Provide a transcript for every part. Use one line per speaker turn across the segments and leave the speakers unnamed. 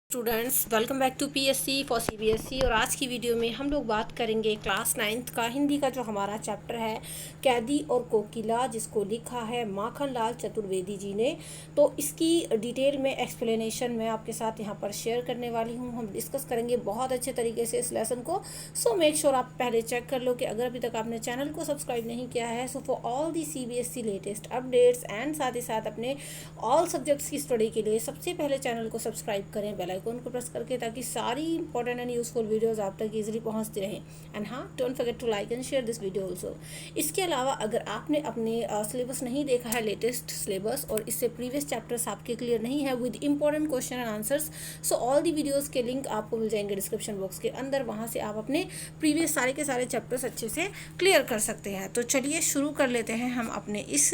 Students welcome back to PSC for CBSE. और आज की वीडियो में हम लोग बात करेंगे क्लास 9th का हिंदी का जो हमारा चैप्टर है कैदी और कोकिला, जिसको लिखा है माखन लाल चतुर्वेदी जी ने। तो इसकी डिटेल में एक्सप्लेनेशन मैं आपके साथ यहाँ पर शेयर करने वाली हूँ। हम डिस्कस करेंगे बहुत अच्छे तरीके से इस लेसन को। सो मेक श्योर आप पहले चेक कर लो कि अगर अभी तक आपने चैनल को सब्सक्राइब नहीं किया है, so for all the CBSE latest updates and साथ ही साथ अपने ऑल सब्जेक्ट्स की स्टडी के लिए सबसे पहले चैनल को सब्सक्राइब करें बेल आइकन को प्रेस करके, ताकि सारी इंपॉर्टेंट एंड यूजफुल वीडियोस आप तक इजीली पहुंचती रहें। एंड हाँ, don't forget to like and share this video also. इसके अलावा अगर आपने अपने सिलेबस नहीं देखा है, लेटेस्ट सिलेबस, और इससे प्रीवियस चैप्टर्स आपके क्लियर नहीं है with important question and answers, so all the videos के लिंक आपको मिल जाएंगे डिस्क्रिप्शन बॉक्स के अंदर। वहाँ से आप अपने प्रीवियस सारे के सारे चैप्टर्स अच्छे से क्लियर कर सकते हैं। तो चलिए शुरू कर लेते हैं हम अपने इस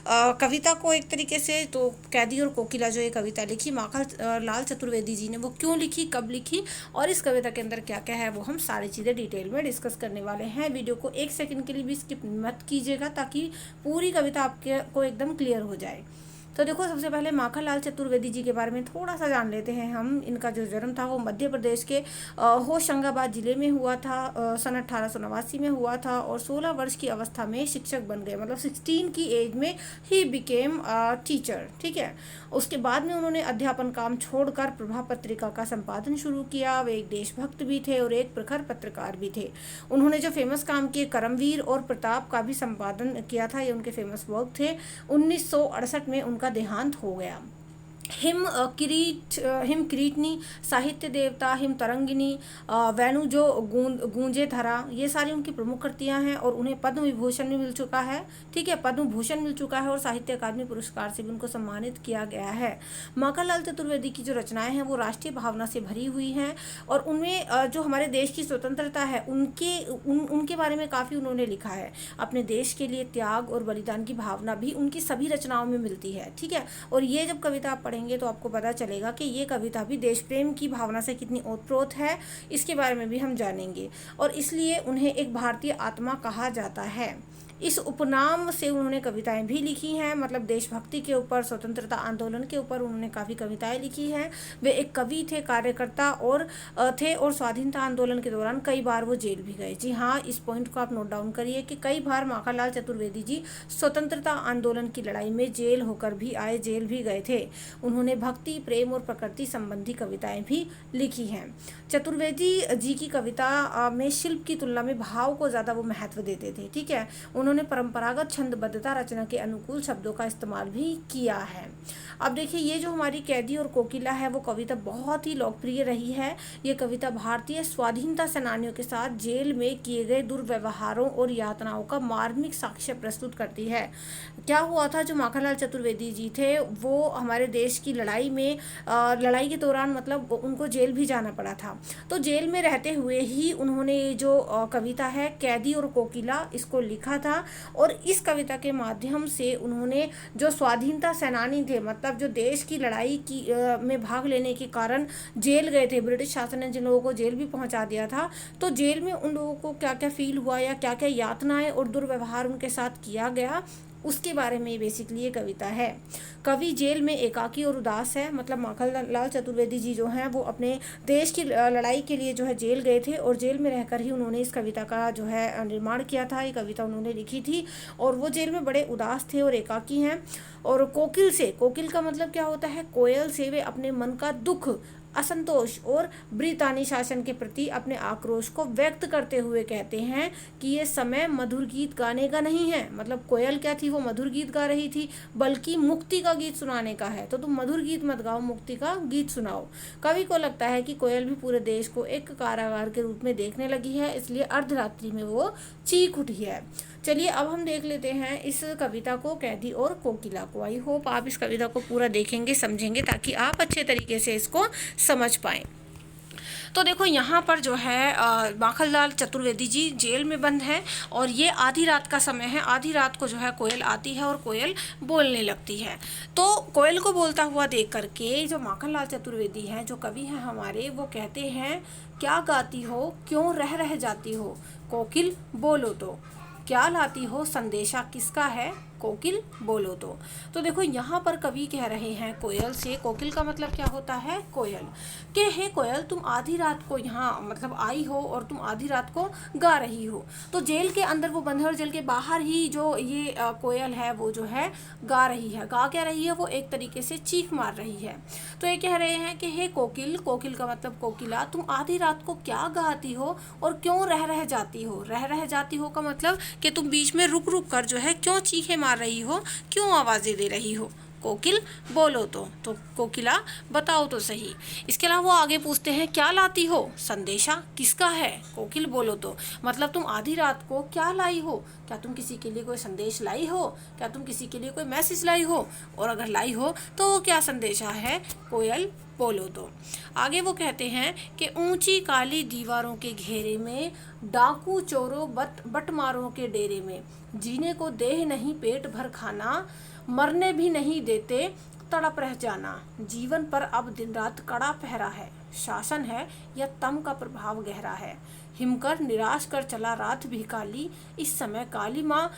कविता को एक तरीके से। तो कैदी और कोकिला जो ये कविता लिखी माखन लाल चतुर्वेदी जी ने, वो क्यों लिखी, कब लिखी, और इस कविता के अंदर क्या क्या है, वो हम सारी चीज़ें डिटेल में डिस्कस करने वाले हैं। वीडियो को एक सेकंड के लिए भी स्किप मत कीजिएगा, ताकि पूरी कविता आपके को एकदम क्लियर हो जाए। तो देखो, सबसे पहले माखन लाल चतुर्वेदी जी के बारे में थोड़ा सा जान लेते हैं हम। इनका जो जन्म था वो मध्य प्रदेश के होशंगाबाद जिले में हुआ था, सन 1889 में हुआ था, और 16 वर्ष की अवस्था में शिक्षक बन गए। मतलब 16 की एज में ही बिकेम टीचर। ठीक है। उसके बाद में उन्होंने अध्यापन काम छोड़कर प्रभा पत्रिका का संपादन शुरू किया। वे एक देशभक्त भी थे और एक प्रखर पत्रकार भी थे। उन्होंने जो फेमस काम किए, करमवीर और प्रताप का भी संपादन किया था, ये उनके फेमस वर्क थे। 1968 में उनका देहांत हो गया। हिम किरीटनी, साहित्य देवता, हिम तरंगिनी, वेणु जो गूंजे धरा, ये सारी उनकी प्रमुख कृतियां हैं। और उन्हें पद्म विभूषण भी मिल चुका है। ठीक है, पद्म भूषण मिल चुका है, और साहित्य अकादमी पुरस्कार से भी उनको सम्मानित किया गया है। माखन लाल चतुर्वेदी की जो रचनाएं हैं वो राष्ट्रीय भावना से भरी हुई हैं, और उनमें जो हमारे देश की स्वतंत्रता है उनके बारे में काफ़ी उन्होंने लिखा है। अपने देश के लिए त्याग और बलिदान की भावना भी उनकी सभी रचनाओं में मिलती है। ठीक है। और ये जब कविता आप पढ़ेंगे तो आपको पता चलेगा कि ये कविता भी देश प्रेम की भावना से कितनी ओतप्रोत है, इसके बारे में भी हम जानेंगे। और इसलिए उन्हें एक भारतीय आत्मा कहा जाता है। इस उपनाम से उन्होंने कविताएं भी लिखी हैं। मतलब देशभक्ति के ऊपर, स्वतंत्रता आंदोलन के ऊपर उन्होंने काफ़ी कविताएं लिखी हैं। वे एक कवि थे, कार्यकर्ता और स्वाधीनता आंदोलन के दौरान कई बार वो जेल भी गए। जी हाँ, इस पॉइंट को आप नोट डाउन करिए कि कई बार माखन लाल चतुर्वेदी जी स्वतंत्रता आंदोलन की लड़ाई में जेल होकर भी आए, जेल भी गए थे। उन्होंने भक्ति, प्रेम और प्रकृति संबंधी कविताएं भी लिखी हैं। चतुर्वेदी जी की कविता में शिल्प की तुलना में भाव को ज़्यादा वो महत्व देते थे। ठीक है। उन्होंने परंपरागत छंदबद्धता रचना के अनुकूल शब्दों का इस्तेमाल भी किया है। अब देखिए, ये जो हमारी कैदी और कोकिला है वो कविता बहुत ही लोकप्रिय रही है। ये कविता भारतीय स्वाधीनता सेनानियों के साथ जेल में किए गए दुर्व्यवहारों और यातनाओं का मार्मिक साक्ष्य प्रस्तुत करती है। क्या हुआ था, जो माखन लाल चतुर्वेदी जी थे वो हमारे देश की लड़ाई के दौरान, मतलब उनको जेल भी जाना पड़ा था। तो जेल में रहते हुए ही उन्होंने ये जो कविता है कैदी और कोकिला, इसको लिखा था। और इस कविता के माध्यम से उन्होंने जो स्वाधीनता सेनानी थे, मतलब जो देश की लड़ाई की में भाग लेने के कारण जेल गए थे, ब्रिटिश शासन ने जिन लोगों को जेल भी पहुंचा दिया था, तो जेल में उन लोगों को क्या क्या फील हुआ या क्या क्या यातनाएं और दुर्व्यवहार उनके साथ किया गया, उसके बारे में बेसिकली ये कविता है। कवि जेल में एकाकी और उदास है। मतलब माखन लाल चतुर्वेदी जी जो हैं वो अपने देश की लड़ाई के लिए जो है जेल गए थे, और जेल में रहकर ही उन्होंने इस कविता का जो है निर्माण किया था। ये कविता उन्होंने लिखी थी, और वो जेल में बड़े उदास थे और एकाकी हैं। और कोकिल का मतलब क्या होता है, कोयल से वे अपने मन का दुख, असंतोष और ब्रितानी शासन के प्रति अपने आक्रोश को व्यक्त करते हुए कहते हैं कि ये समय मधुर गीत गाने का नहीं है। मतलब कोयल क्या थी, वो मधुर गीत गा रही थी, बल्कि मुक्ति का गीत सुनाने का है। तो तुम मधुर गीत मत गाओ, मुक्ति का गीत सुनाओ। कवि को लगता है कि कोयल भी पूरे देश को एक कारागार के रूप में देखने लगी है, इसलिए अर्धरात्रि में वो चीख उठी है। चलिए अब हम देख लेते हैं इस कविता को, कैदी और कोकिला को। आई होप आप इस कविता को पूरा देखेंगे, समझेंगे, ताकि आप अच्छे तरीके से इसको समझ पाएं। तो देखो, यहाँ पर जो है माखन लाल चतुर्वेदी जी जेल में बंद है, और ये आधी रात का समय है। आधी रात को जो है कोयल आती है और कोयल बोलने लगती है। तो कोयल को बोलता हुआ देख करके जो माखन लाल चतुर्वेदी हैं, जो कवि हैं हमारे, वो कहते हैं, क्या गाती हो, क्यों रह जाती हो, कोकिल बोलो तो, क्या लाती हो, संदेशा किसका है, कोकिल बोलो तो देखो यहाँ पर कवि कह रहे हैं कोयल से, कोकिल का मतलब क्या होता है कोयल, कि हे कोयल तुम आधी रात को यहाँ मतलब आई हो और तुम आधी रात को गा रही हो। तो जेल के अंदर वो बंद है और जेल के बाहर ही जो ये कोयल है वो जो है गा रही है। गा क्या रही है, वो एक तरीके से चीख मार रही है। तो ये कह रहे हैं कि हे कोकिल, कोकिल का मतलब कोकिला, तुम आधी रात को क्या गाती हो और क्यों रह जाती हो। रह जाती हो का मतलब कि तुम बीच में रुक रुक कर जो है क्यों चीखें मार रही हो, क्यों आवाज़ें दे रही हो। कोकिल बोलो तो कोकिला बताओ तो सही। इसके अलावा वो आगे पूछते हैं क्या लाती हो, संदेशा किसका है। कोकिल बोलो तो मतलब तुम आधी रात को क्या लाई हो, क्या तुम किसी के लिए कोई संदेश लाई हो, क्या तुम किसी के लिए कोई मैसेज लाई हो, और अगर लाई हो तो वो क्या संदेशा है, कोयल बोलो तो। आगे वो कहते हैं कि ऊंची काली दीवारों के घेरे में, डाकू चोरों बटमारों के डेरे में, जीने को देह नहीं पेट भर खाना, मरने भी नहीं देते तड़प रह जाना, जीवन पर अब दिन रात कड़ा पहरा है, शासन है या तम का प्रभाव गहरा है, हिमकर निराश कर चला रात भी काली, इस समय काली माँ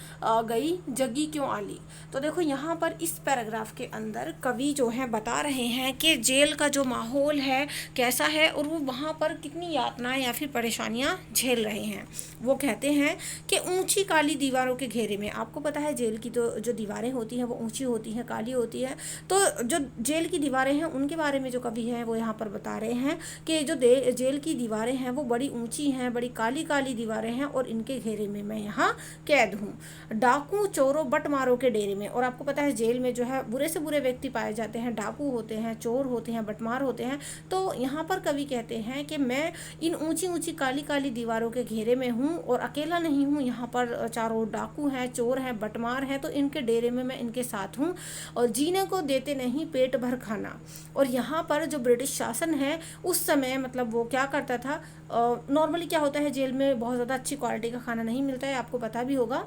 गई जगी क्यों आली। तो देखो यहाँ पर इस पैराग्राफ के अंदर कवि जो है बता रहे हैं कि जेल का जो माहौल है कैसा है और वो वहाँ पर कितनी यातनाएं या फिर परेशानियाँ झेल रहे हैं। वो कहते हैं कि ऊंची काली दीवारों के घेरे में, आपको पता है जेल की तो जो दीवारें होती हैं वो ऊंची होती हैं, काली होती है। तो जो जेल की दीवारें हैं उनके बारे में जो कवि हैं वो यहाँ पर बता रहे हैं कि जो जेल की दीवारें हैं वो बड़ी ऊंची हैं, बड़ी काली काली दीवारें हैं और इनके घेरे में मैं यहाँ कैद हूँ, डाकू चोरों बटमारों के डेरे में। और आपको पता है जेल में जो है बुरे से बुरे व्यक्ति पाए जाते हैं, डाकू होते हैं, चोर होते हैं, बटमार होते हैं। तो यहाँ पर कवि कहते हैं कि मैं इन ऊंची ऊंची काली काली दीवारों के घेरे में हूँ और अकेला नहीं हूँ, यहाँ पर चारों डाकू हैं, चोर हैं, बटमार हैं, तो इनके डेरे में मैं इनके साथ हूँ और जीने को देते नहीं पेट भर खाना। और यहाँ पर जो ब्रिटिश शासन है उस समय मतलब वो क्या करता था, नॉर्मली क्या होता है जेल में बहुत ज़्यादा अच्छी क्वालिटी का खाना नहीं मिलता है, आपको पता भी होगा।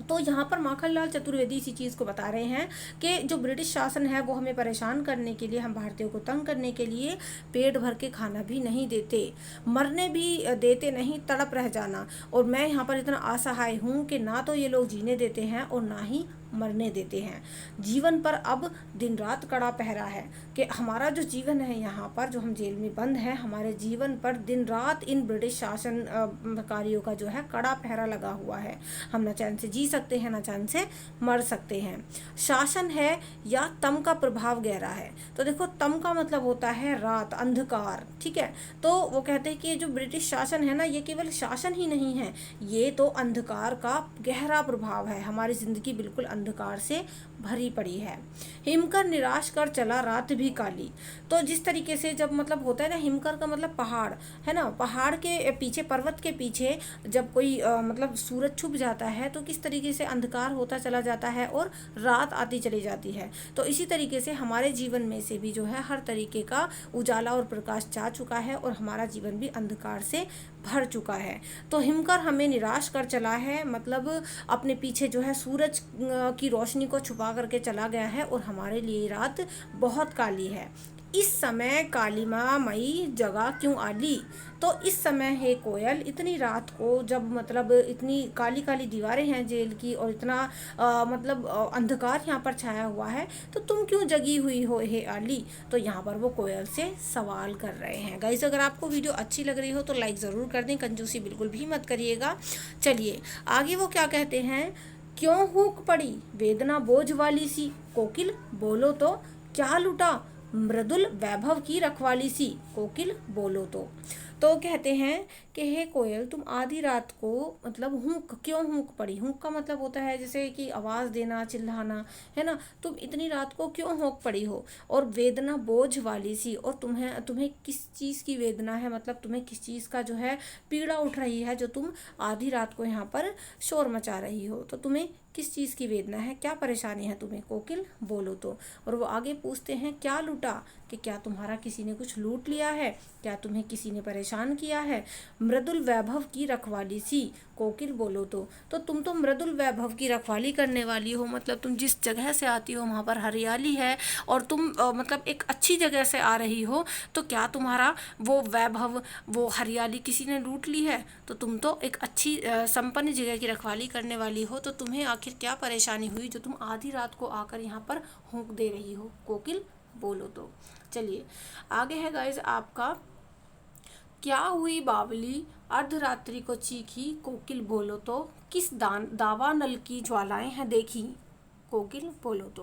तो यहाँ पर माखनलाल चतुर्वेदी इसी चीज़ को बता रहे हैं कि जो ब्रिटिश शासन है वो हमें परेशान करने के लिए, हम भारतीयों को तंग करने के लिए पेट भर के खाना भी नहीं देते, मरने भी देते नहीं, तड़प रह जाना। और मैं यहाँ पर इतना असहाय हूँ कि ना तो ये लोग जीने देते हैं और ना ही मरने देते हैं, जीवन पर अब दिन रात कड़ा पहरा है, कि हमारा जो जीवन है यहाँ पर जो हम जेल में बंद हैं, हमारे जीवन पर दिन रात इन ब्रिटिश शासनकारियों का जो है कड़ा पहरा लगा हुआ है। हम ना चैन से जी सकते हैं, ना चैन से मर सकते हैं। शासन है या तम का प्रभाव गहरा है। तो देखो तम का मतलब होता है रात, अंधकार, ठीक है। तो वो कहते हैं कि जो ब्रिटिश शासन है ना, ये केवल शासन ही नहीं है, ये तो अंधकार का गहरा प्रभाव है, हमारी ज़िंदगी बिल्कुल अंधकार से भरी पड़ी है। हिमकर निराश कर चला रात भी काली। तो जिस तरीके से जब मतलब होता है ना, हिमकर का मतलब पहाड़ है ना, पहाड़ के पीछे, पर्वत के पीछे जब कोई मतलब सूरज छुप जाता है तो किस तरीके से अंधकार होता चला जाता है और रात आती चली जाती है। तो इसी तरीके से हमारे जीवन में से भी जो है हर तरीके का उजाला और प्रकाश जा चुका है और हमारा जीवन भी अंधकार से भर चुका है। तो हिमकर हमें निराश कर चला है, मतलब अपने पीछे जो है सूरज की रोशनी को छुपा करके चला गया है और हमारे लिए रात बहुत काली है। इस समय काली माँ मई जगह क्यों आली। तो इस समय है कोयल, इतनी रात को जब मतलब इतनी काली काली दीवारें हैं जेल की और इतना मतलब अंधकार यहाँ पर छाया हुआ है, तो तुम क्यों जगी हुई हो हे आली। तो यहाँ पर वो कोयल से सवाल कर रहे हैं। गाइस अगर आपको वीडियो अच्छी लग रही हो तो लाइक ज़रूर कर दें, कंजूसी बिल्कुल भी मत करिएगा। चलिए आगे वो क्या कहते हैं, क्यों हुक पड़ी वेदना बोझ वाली सी, कोकिल बोलो तो क्या लुटा मृदुल वैभव की रखवाली सी, कोकिल बोलो तो कहते हैं कि हे कोयल तुम आधी रात को मतलब हुक, क्यों हुक पड़ी। हुक का मतलब होता है जैसे कि आवाज़ देना, चिल्लाना, है ना। तुम इतनी रात को क्यों हुक पड़ी हो और वेदना बोझ वाली सी, और तुम्हें किस चीज़ की वेदना है, मतलब तुम्हें किस चीज़ का जो है पीड़ा उठ रही है, जो तुम आधी रात को यहाँ पर शोर मचा रही हो। तो तुम्हें किस चीज़ की वेदना है, क्या परेशानी है तुम्हें, कोकिल बोलो तो। और वो आगे पूछते हैं क्या लूटा, कि क्या तुम्हारा किसी ने कुछ लूट लिया है, क्या तुम्हें किसी ने परेशान किया है। मृदुल वैभव की रखवाली सी, कोकिल बोलो तो तुम तो मृदुल वैभव की रखवाली करने वाली हो, मतलब तुम जिस जगह से आती हो वहाँ पर हरियाली है और तुम मतलब एक अच्छी जगह से आ रही हो, तो क्या तुम्हारा वो वैभव, वो हरियाली किसी ने लूट ली है। तो तुम तो एक अच्छी संपन्न जगह की रखवाली करने वाली हो, तो तुम्हें आखिर क्या परेशानी हुई जो तुम आधी रात को आकर यहाँ पर हुंक दे रही हो? कोकिल बोलो तो। चलिए आगे है गाइज आपका, क्या हुई बावली अर्धरात्रि को चीखी, कोकिल बोलो तो, किस दावानल की ज्वालाएं हैं देखी? कोकिल बोलो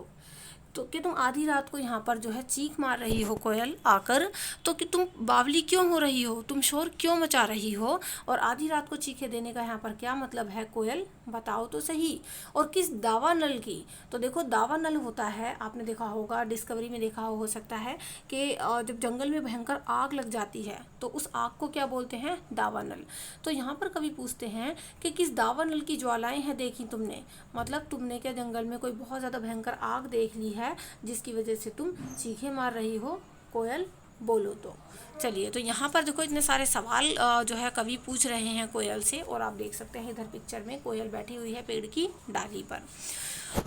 तो कि तुम आधी रात को यहाँ पर जो है चीख मार रही हो कोयल आकर, तो कि तुम बावली क्यों हो रही हो, तुम शोर क्यों मचा रही हो, और आधी रात को चीखे देने का यहाँ पर क्या मतलब है कोयल, बताओ तो सही। और किस दावानल की? तो देखो दावानल होता है, आपने देखा होगा, डिस्कवरी में देखा हो सकता है कि जब जंगल में भयंकर आग लग जाती है तो उस आग को क्या बोलते हैं? दावानल। तो यहाँ पर कवि पूछते हैं कि किस दावानल की ज्वालाएं हैं देखी तुमने, मतलब तुमने क्या जंगल में कोई बहुत ज़्यादा भयंकर आग देख ली है जिसकी वजह से तुम चीखे मार रही हो? कोयल बोलो तो। चलिए, तो यहाँ पर देखो इतने सारे सवाल जो है कवि पूछ रहे हैं कोयल से, और आप देख सकते हैं इधर पिक्चर में कोयल बैठी हुई है पेड़ की डाली पर।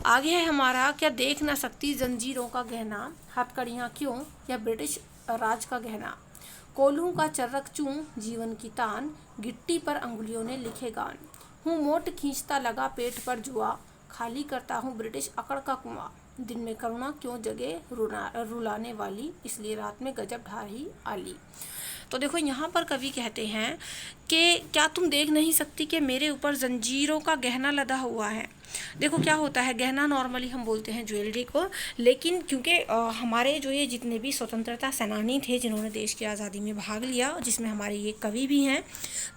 आगे है हमारा, क्या देख ना सकती जंजीरों का गहना, हथकड़ियाँ क्यों, या ब्रिटिश राज का गहना, कोल्हू का चर्रक चूं जीवन की तान, गिट्टी पर अंगुलियों ने लिखे गान, हूँ मोट खींचता लगा पेट पर जुआ, खाली करता हूँ ब्रिटिश अकड़ का कुआं, दिन में करुणा क्यों जगे रुलाने वाली, इसलिए रात में गजब ढाही आली। तो देखो यहाँ पर कवि कहते हैं कि क्या तुम देख नहीं सकती कि मेरे ऊपर जंजीरों का गहना लदा हुआ है। देखो क्या होता है, गहना नॉर्मली हम बोलते हैं ज्वेलरी को, लेकिन क्योंकि हमारे जो ये जितने भी स्वतंत्रता सेनानी थे जिन्होंने देश की आज़ादी में भाग लिया, जिसमें हमारे ये कवि भी हैं,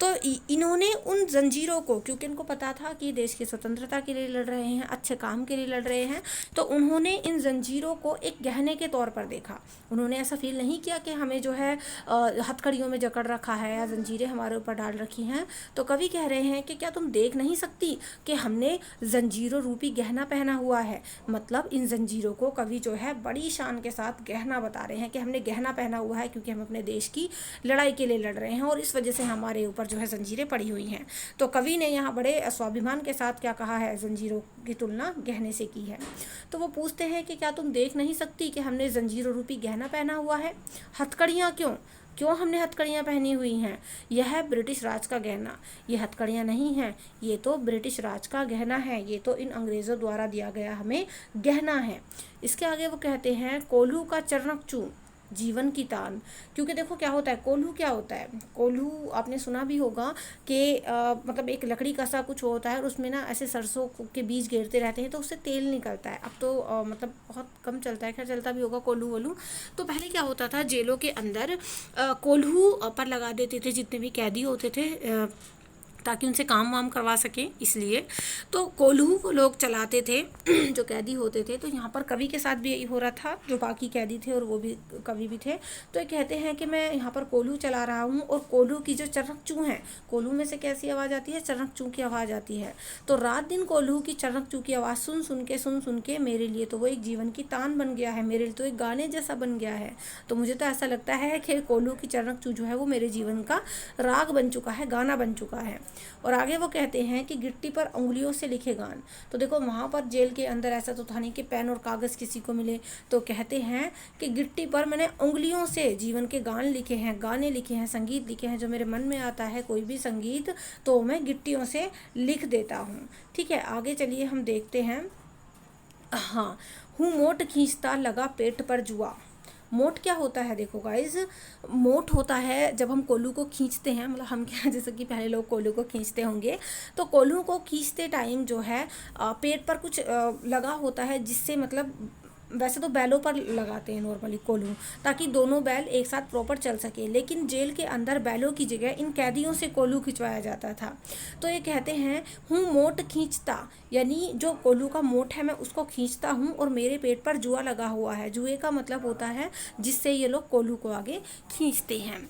तो इन्होंने उन जंजीरों को, क्योंकि इनको पता था कि देश की स्वतंत्रता के लिए लड़ रहे हैं, अच्छे काम के लिए लड़ रहे हैं, तो उन्होंने इन जंजीरों को एक गहने के तौर पर देखा। उन्होंने ऐसा फील नहीं किया कि हमें जो है हथकड़ियों में जकड़ रखा है या जंजीरें हमारे ऊपर डाल रखी हैं। तो कवि कह रहे हैं कि क्या तुम देख नहीं सकती कि हमने जंजीरों रूपी गहना पहना हुआ है। मतलब इन जंजीरों को कवि जो है बड़ी शान के साथ गहना बता रहे हैं कि हमने गहना पहना हुआ है, क्योंकि हम अपने देश की लड़ाई के लिए लड़ रहे हैं और इस वजह से हमारे ऊपर जो है जंजीरें पड़ी हुई हैं। तो कवि ने यहाँ बड़े स्वाभिमान के साथ क्या कहा है, जंजीरों की तुलना गहने से की है। तो वो पूछते हैं कि क्या तुम देख नहीं सकती कि हमने जंजीरों रूपी गहना पहना हुआ है, हथकड़ियाँ क्यों हमने हथकड़ियाँ पहनी हुई हैं, यह है ब्रिटिश राज का गहना। ये हथकड़ियाँ नहीं हैं, ये तो ब्रिटिश राज का गहना है, ये तो इन अंग्रेज़ों द्वारा दिया गया हमें गहना है। इसके आगे वो कहते हैं, कोल्हू का चर्रक चूं जीवन की तान। क्योंकि देखो क्या होता है, कोल्हू क्या होता है, कोल्हू आपने सुना भी होगा कि मतलब एक लकड़ी का सा कुछ होता है और उसमें ना ऐसे सरसों के बीज घेरते रहते हैं तो उससे तेल निकलता है। अब तो मतलब बहुत कम चलता है, खैर चलता भी होगा कोल्हू वोल्हू। तो पहले क्या होता था, जेलों के अंदर कोल्हू पर लगा देते थे जितने भी कैदी होते थे, ताकि उनसे काम वाम करवा सकें, इसलिए तो कोल्हू को लोग चलाते थे जो कैदी होते थे। तो यहाँ पर कवि के साथ भी यही हो रहा था, जो बाकी कैदी थे और वो भी कवि भी थे। तो ये कहते हैं कि मैं यहाँ पर कोल्हू चला रहा हूँ और कोल्हू की जो चर्रक चूं है, कोल्हू में से कैसी आवाज़ आती है, चर्रक चूं की आवाज़ आती है। तो रात दिन कोल्हू की चर्रक चूं की आवाज़ सुन सुन के मेरे लिए तो वो एक जीवन की तान बन गया है, मेरे लिए तो एक गाने जैसा बन गया है। तो मुझे तो ऐसा लगता है कि कोल्हू की चर्रक चूं जो है वो मेरे जीवन का राग बन चुका है, गाना बन चुका है। और आगे वो कहते हैं कि गिट्टी पर उंगलियों से लिखे गान। तो देखो वहाँ पर जेल के अंदर ऐसा तो था नहीं कि पेन और कागज़ किसी को मिले, तो कहते हैं कि गिट्टी पर मैंने उंगलियों से जीवन के गान लिखे हैं, गाने लिखे हैं, संगीत लिखे हैं। जो मेरे मन में आता है कोई भी संगीत तो मैं गिट्टियों से लिख देता हूँ। ठीक है, आगे चलिए हम देखते हैं। हाँ, हूँ मोट खींचता लगा पेट पर जुआ। मोट क्या होता है, देखो गाइज, मोट होता है जब हम कोल्हू को खींचते हैं, मतलब हम क्या, जैसे कि पहले लोग कोल्हू को खींचते होंगे, तो कोल्हू को खींचते टाइम जो है पेट पर कुछ लगा होता है, जिससे मतलब वैसे तो बैलों पर लगाते हैं नॉर्मली कोल्हू, ताकि दोनों बैल एक साथ प्रॉपर चल सके, लेकिन जेल के अंदर बैलों की जगह इन कैदियों से कोल्हू खिंचवाया जाता था। तो ये कहते हैं, हूँ मोट खींचता, यानी जो कोल्हू का मोट है मैं उसको खींचता हूँ और मेरे पेट पर जुआ लगा हुआ है। जुए का मतलब होता है जिससे ये लोग कोल्हू को आगे खींचते हैं।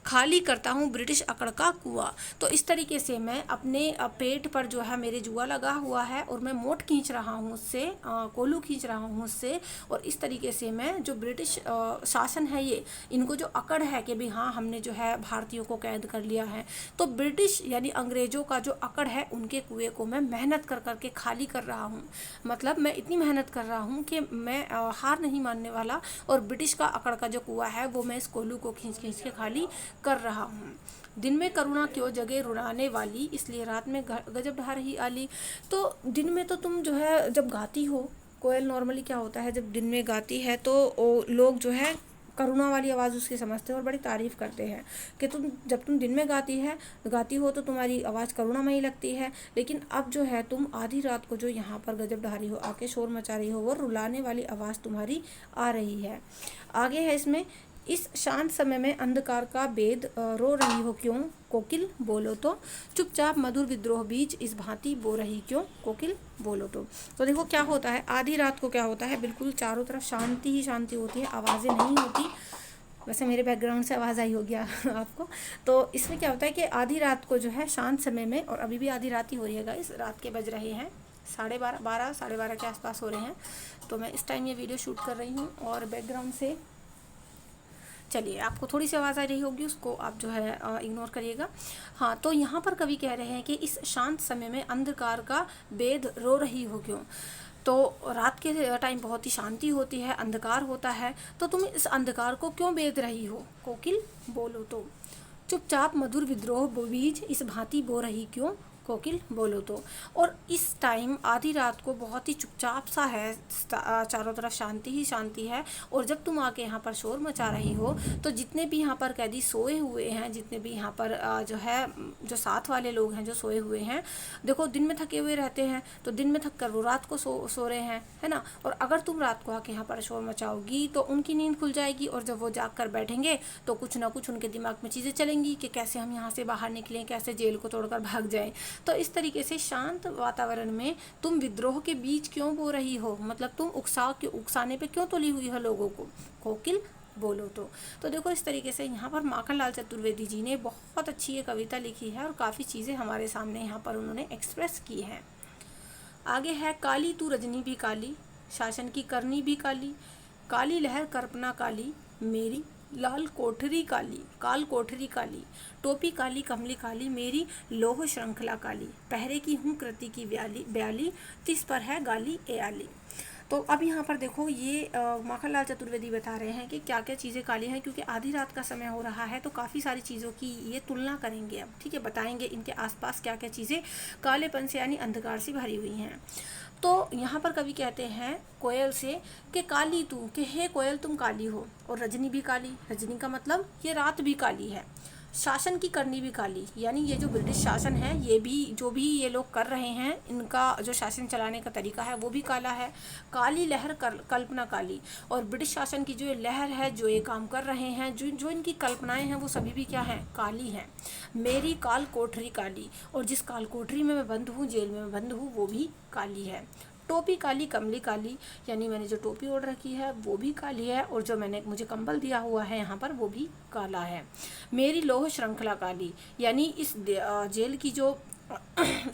खाली करता हूँ ब्रिटिश अकड़ का कुआं। तो इस तरीके से मैं अपने पेट पर जो है मेरे जुआ लगा हुआ है और मैं मोट खींच रहा हूँ उससे, कोल्हू खींच रहा हूँ उससे, और इस तरीके से मैं जो ब्रिटिश शासन है ये, इनको जो अकड़ है कि भाई हाँ हमने जो है भारतीयों को कैद कर लिया है, तो ब्रिटिश यानी अंग्रेज़ों का जो अकड़ है उनके कुएं को मैं मेहनत कर करके खाली कर रहा हूँ। मतलब मैं इतनी मेहनत कर रहा हूँ कि मैं हार नहीं मानने वाला, और ब्रिटिश का अकड़ का जो कुआं है वो मैं इस कोल्लू को खींच खींच के खाली कर रहा हूँ। दिन में करुणा क्यों जगे रुलाने वाली, इसलिए रात में गजब ढा रही आली। तो दिन में तो तुम जो है जब गाती हो, कोयल नॉर्मली क्या होता है जब दिन में गाती है तो लोग जो है करुणा वाली आवाज़ उसकी समझते हैं और बड़ी तारीफ़ करते हैं कि जब तुम दिन में गाती हो तो तुम्हारी आवाज़ करुणामयी लगती है, लेकिन अब जो है तुम आधी रात को जो यहाँ पर गजब ढा रही हो, आके शोर मचा रही हो, वो रुलाने वाली आवाज़ तुम्हारी आ रही है। आगे है इसमें, इस शांत समय में अंधकार का भेद रो रही हो क्यों, कोकिल बोलो तो, चुपचाप मधुर विद्रोह बीच इस भांति बो रही क्यों, कोकिल बोलो तो देखो क्या होता है, आधी रात को क्या होता है, बिल्कुल चारों तरफ शांति ही शांति होती है, आवाज़ें नहीं होती। वैसे मेरे बैकग्राउंड से आवाज़ आई होगी आपको। तो इसमें क्या होता है कि आधी रात को जो है शांत समय में, और अभी भी आधी रात ही हो रही है गाइस, रात के बज रहे हैं 12:30 साढ़े 12 के आसपास हो रहे हैं। तो मैं इस टाइम ये वीडियो शूट कर रही हूँ और बैकग्राउंड से, चलिए आपको थोड़ी सी आवाज़ आ रही होगी, उसको आप जो है इग्नोर करिएगा। हाँ, तो यहाँ पर कवि कह रहे हैं कि इस शांत समय में अंधकार का भेद रो रही हो क्यों। तो रात के टाइम बहुत ही शांति होती है, अंधकार होता है, तो तुम इस अंधकार को क्यों भेद रही हो, कोकिल बोलो तो, चुपचाप मधुर विद्रोह बीज इस भांति बो रही क्यों, कोकिल बोलो तो। और इस टाइम आधी रात को बहुत ही चुपचाप सा है, चारों तरफ शांति ही शांति है, और जब तुम आके यहाँ पर शोर मचा रही हो तो जितने भी यहाँ पर कैदी सोए हुए हैं, जितने भी यहाँ पर जो है जो साथ वाले लोग हैं जो सोए हुए हैं, देखो दिन में थके हुए रहते हैं, तो दिन में थक कर वो रात को सो रहे हैं, है ना। और अगर तुम रात को आके यहाँ पर शोर मचाओगी तो उनकी नींद खुल जाएगी, और जब वो जाग कर बैठेंगे तो कुछ ना कुछ उनके दिमाग में चीज़ें चलेंगी कि कैसे हम यहाँ से बाहर निकलें, कैसे जेल को तोड़कर भाग जाएं। तो इस तरीके से शांत वातावरण में तुम विद्रोह के बीच क्यों बो रही हो, मतलब तुम उकसाने पे क्यों तुली हुई हो लोगों को, कोकिल बोलो तो देखो इस तरीके से यहाँ पर माखनलाल चतुर्वेदी जी ने बहुत अच्छी ये कविता लिखी है और काफ़ी चीज़ें हमारे सामने यहाँ पर उन्होंने एक्सप्रेस की हैं। आगे है, काली तू रजनी भी काली, शासन की करनी भी काली, काली लहर कल्पना काली, मेरी लाल कोठरी काली, काल कोठरी काली, टोपी काली कमली काली, मेरी लोह श्रृंखला काली, पहरे की हूँ कृति की ब्याली, तिस पर है गाली ए आली। तो अब यहाँ पर देखो ये माखनलाल चतुर्वेदी बता रहे हैं कि क्या क्या चीज़ें काली हैं, क्योंकि आधी रात का समय हो रहा है तो काफ़ी सारी चीज़ों की ये तुलना करेंगे अब, ठीक है, बताएंगे इनके आसपास क्या क्या चीज़ें कालेपन से यानी अंधकार से भरी हुई हैं। तो यहाँ पर कवि कहते हैं कोयल से कि काली तू, कि हे कोयल तुम काली हो, और रजनी भी काली, रजनी का मतलब ये रात भी काली है, शासन की करनी भी काली, यानी ये जो ब्रिटिश शासन है, ये भी जो भी ये लोग कर रहे हैं, इनका जो शासन चलाने का तरीका है वो भी काला है, काली लहर कल्पना काली, और ब्रिटिश शासन की जो ये लहर है, जो ये काम कर रहे हैं, जो इनकी कल्पनाएं हैं वो सभी भी क्या हैं, काली हैं, मेरी काल कोठरी काली, और जिस काल कोठरी में मैं बंद हूँ, जेल में मैं बंद हूँ, वो भी काली है, टोपी काली कमली काली, यानी मैंने जो टोपी ओढ़ रखी है वो भी काली है, और जो मुझे कंबल दिया हुआ है यहाँ पर वो भी काला है, मेरी लोह श्रृंखला काली, यानी इस जेल की जो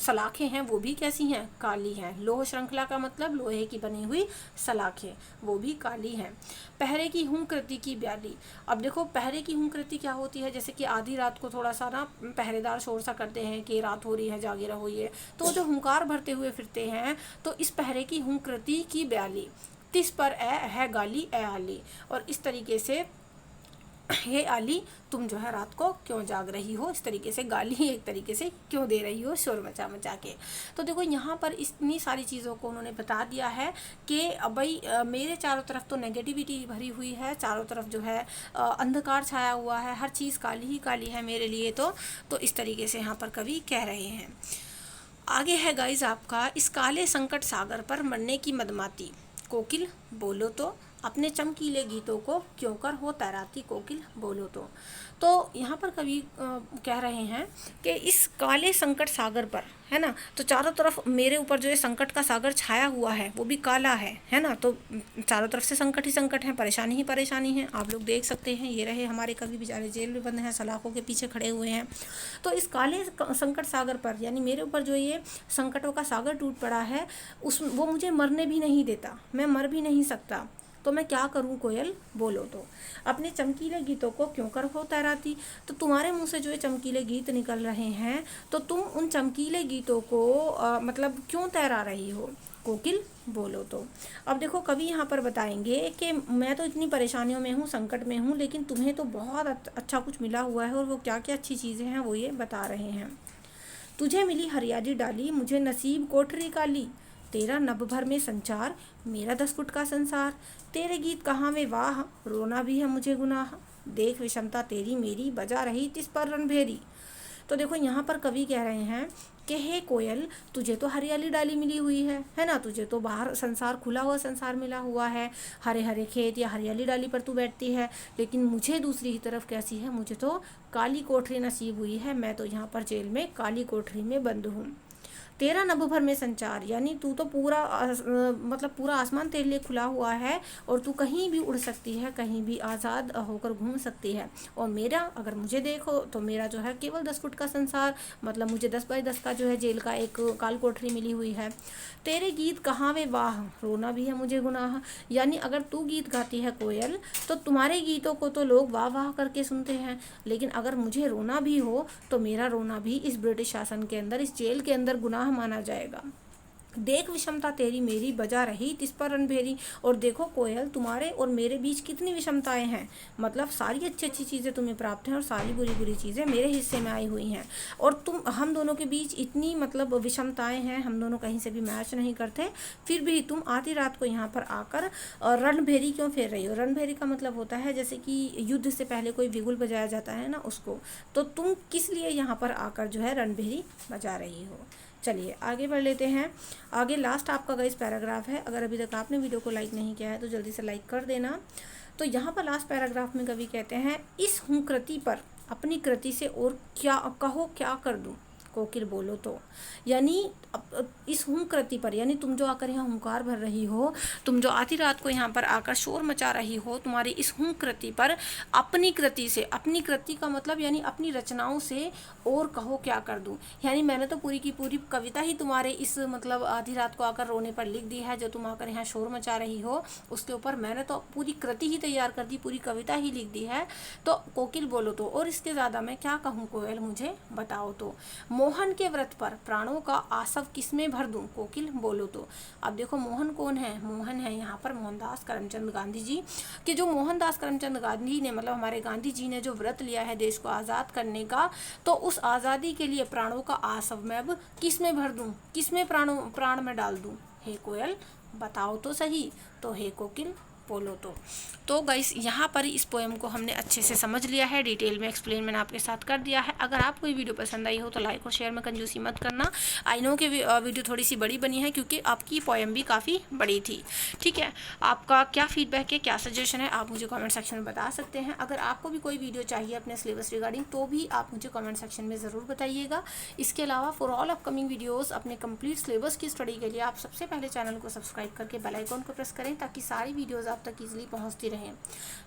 सलाखें हैं वो भी कैसी हैं, काली हैं, लोह श्रृंखला का मतलब लोहे की बनी हुई सलाखें, वो भी काली हैं, पहरे की हूँ कृति की ब्याली। अब देखो पहरे की हूँ कृति क्या होती है, जैसे कि आधी रात को थोड़ा सा ना पहरेदार शोर सा करते हैं कि रात हो रही है, जागे रहो, ये तो जो हुंकार भरते हुए फिरते हैं, तो इस पहरे की हूँ कृति की ब्याली, तिस पर है गाली ए आली, और इस तरीके से हे आली तुम जो है रात को क्यों जाग रही हो, इस तरीके से गाली एक तरीके से क्यों दे रही हो शोर मचा मचा के। तो देखो यहाँ पर इतनी सारी चीज़ों को उन्होंने बता दिया है कि भाई मेरे चारों तरफ तो नेगेटिविटी भरी हुई है, चारों तरफ जो है अंधकार छाया हुआ है, हर चीज़ काली ही काली है मेरे लिए। तो इस तरीके से यहाँ पर कवि कह रहे हैं। आगे है गाइज आपका, इस काले संकट सागर पर मरने की मदमाती, कोकिल बोलो तो, अपने चमकीले गीतों को क्यों कर हो तैराती कोकिल बोलो तो यहाँ पर कवि कह रहे हैं कि इस काले संकट सागर पर, है ना, तो चारों तरफ मेरे ऊपर जो है संकट का सागर छाया हुआ है वो भी काला है ना, तो चारों तरफ से संकट ही संकट है, परेशानी ही परेशानी है। आप लोग देख सकते हैं, ये रहे हमारे कवि बेचारे जेल में बंद हैं, सलाखों के पीछे खड़े हुए हैं। तो इस काले संकट सागर पर यानी मेरे ऊपर जो ये संकटों का सागर टूट पड़ा है, वो मुझे मरने भी नहीं देता, मैं मर भी नहीं सकता, तो मैं क्या करूं कोयल बोलो तो। अपने चमकीले गीतों को क्यों कर हो तैराती, तो तुम्हारे मुंह से जो ये चमकीले गीत निकल रहे हैं तो तुम उन चमकीले गीतों को मतलब क्यों तैरा रही हो कोकिल बोलो तो। अब देखो कवि यहाँ पर बताएंगे कि मैं तो इतनी परेशानियों में हूँ, संकट में हूँ, लेकिन तुम्हें तो बहुत अच्छा कुछ मिला हुआ है, और वो क्या क्या अच्छी चीज़ें हैं वो ये बता रहे हैं। तुझे मिली हरियाली डाली, मुझे नसीब कोठरी काली, तेरा नभ भर में संचार, मेरा 10 फुट का संसार, तेरे गीत कहाँ वे वाह, रोना भी है मुझे गुनाह, देख विषमता तेरी मेरी, बजा रही तिस पर रणभेरी। तो देखो यहाँ पर कवि कह रहे हैं कि हे कोयल, तुझे तो हरियाली डाली मिली हुई है ना, तुझे तो बाहर संसार, खुला हुआ संसार मिला हुआ है, हरे हरे खेत या हरियाली डाली पर तू बैठती है, लेकिन मुझे दूसरी ही तरफ कैसी है, मुझे तो काली कोठरी नसीब हुई है, मैं तो यहाँ पर जेल में काली कोठरी में बंद हूँ। तेरा नभ भर में संचार, यानी तू तो पूरा मतलब पूरा आसमान तेरे लिए खुला हुआ है, और तू कहीं भी उड़ सकती है, कहीं भी आज़ाद होकर घूम सकती है। और मेरा, अगर मुझे देखो तो मेरा जो है केवल 10 फुट का संसार, मतलब मुझे 10 बाई 10 का जो है जेल का एक काल कोठरी मिली हुई है। तेरे गीत कहाँ वे वाह, रोना भी है मुझे गुनाह, यानी अगर तू गीत गाती है कोयल तो तुम्हारे गीतों को तो लोग वाह वाह करके सुनते हैं, लेकिन अगर मुझे रोना भी हो तो मेरा रोना भी इस ब्रिटिश शासन के अंदर, इस जेल के अंदर गुनाह माना जाएगा। देख विषमता तेरी मेरी, बजा रही तिस पर रणभेरी। और देखो कोयल, तुम्हारे और मेरे बीच कितनी विषमताएं हैं, मतलब सारी अच्छी अच्छी चीज़ें तुम्हें प्राप्त हैं और सारी बुरी बुरी चीज़ें मेरे हिस्से में आई हुई हैं, और हम दोनों के बीच इतनी मतलब विषमताएं हैं, हम दोनों कहीं से भी मैच नहीं करते, फिर भी तुम आधी रात को यहाँ पर आकर रणभेरी क्यों फेर रही हो। रणभेरी का मतलब होता है जैसे कि युद्ध से पहले कोई बिगुल बजाया जाता है ना, उसको, तो तुम किस लिए यहाँ पर आकर जो है रणभेरी बजा रही हो। चलिए आगे बढ़ लेते हैं। आगे लास्ट आपका गाइस पैराग्राफ है, अगर अभी तक आपने वीडियो को लाइक नहीं किया है तो जल्दी से लाइक कर देना। तो यहाँ पर लास्ट पैराग्राफ में कवि कहते हैं, इस हूँ कृति पर अपनी कृति से और क्या कहो क्या कर दूँ कोकिल बोलो तो, यानी इस हूँ कृति पर, यानी तुम जो आकर यहाँ हुंकार भर रही हो, तुम जो आधी रात को यहाँ पर आकर शोर मचा रही हो, तुम्हारी इस हूँ कृति पर अपनी कृति से, अपनी कृति का मतलब यानी अपनी रचनाओं से और कहो क्या कर दूँ, यानी मैंने तो पूरी की पूरी कविता ही तुम्हारे इस मतलब आधी रात को आकर रोने पर लिख दी है, जो तुम आकर यहाँ शोर मचा रही हो उसके ऊपर मैंने तो पूरी कृति ही तैयार कर दी, पूरी कविता ही लिख दी है, तो कोकिल बोलो तो, और इसके ज़्यादा मैं क्या कहूँ कोयल मुझे बताओ तो। मोहन के व्रत पर प्राणों का आसव किसमें भर दूं कोकिल बोलो तो। अब देखो मोहन कौन है, मोहन है यहाँ पर मोहनदास करमचंद गांधी जी, कि जो मोहनदास करमचंद गांधी ने मतलब हमारे गांधी जी ने जो व्रत लिया है देश को आज़ाद करने का, तो उस आज़ादी के लिए प्राणों का आसव मैं अब किसमें भर दूं, किसमें प्राण में डाल दूं, हे कोयल बताओ तो सही, तो हे कोकिल बोलो तो गाइस यहाँ पर इस पोएम को हमने अच्छे से समझ लिया है, डिटेल में एक्सप्लेन मैंने आपके साथ कर दिया है। अगर आपको ये वीडियो पसंद आई हो तो लाइक और शेयर में कंजूसी मत करना। आई नो कि वीडियो थोड़ी सी बड़ी बनी है क्योंकि आपकी पोएम भी काफ़ी बड़ी थी, ठीक है। आपका क्या फीडबैक है, क्या सजेशन है, आप मुझे कमेंट सेक्शन में बता सकते हैं। अगर आपको भी कोई वीडियो चाहिए अपने सिलेबस रिगार्डिंग तो भी आप मुझे कमेंट सेक्शन में ज़रूर बताइएगा। इसके अलावा फॉर ऑल अपकमिंग वीडियोज़ अपने कंप्लीट सिलेबस की स्टडी के लिए आप सबसे पहले चैनल को सब्सक्राइब करके बेल आइकॉन को प्रेस करें ताकि सारी वीडियोज़ आप तक ईजिली पहुँचती रहें।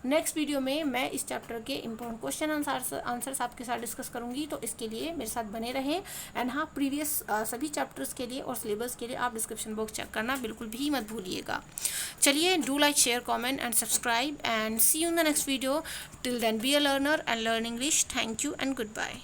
नेक्स्ट वीडियो में मैं इस चैप्टर के इंपॉर्टेंट क्वेश्चन आंसर्स आपके साथ डिस्कस करूंगी, तो इसके लिए मेरे साथ बने रहें। एंड हाँ, प्रीवियस सभी चैप्टर्स के लिए और सिलेबस के लिए आप डिस्क्रिप्शन बॉक्स चेक करना बिल्कुल भी मत भूलिएगा। चलिए, do like, share, comment and subscribe and see you in the next video. Till then be a learner and learn English. Thank you and good bye.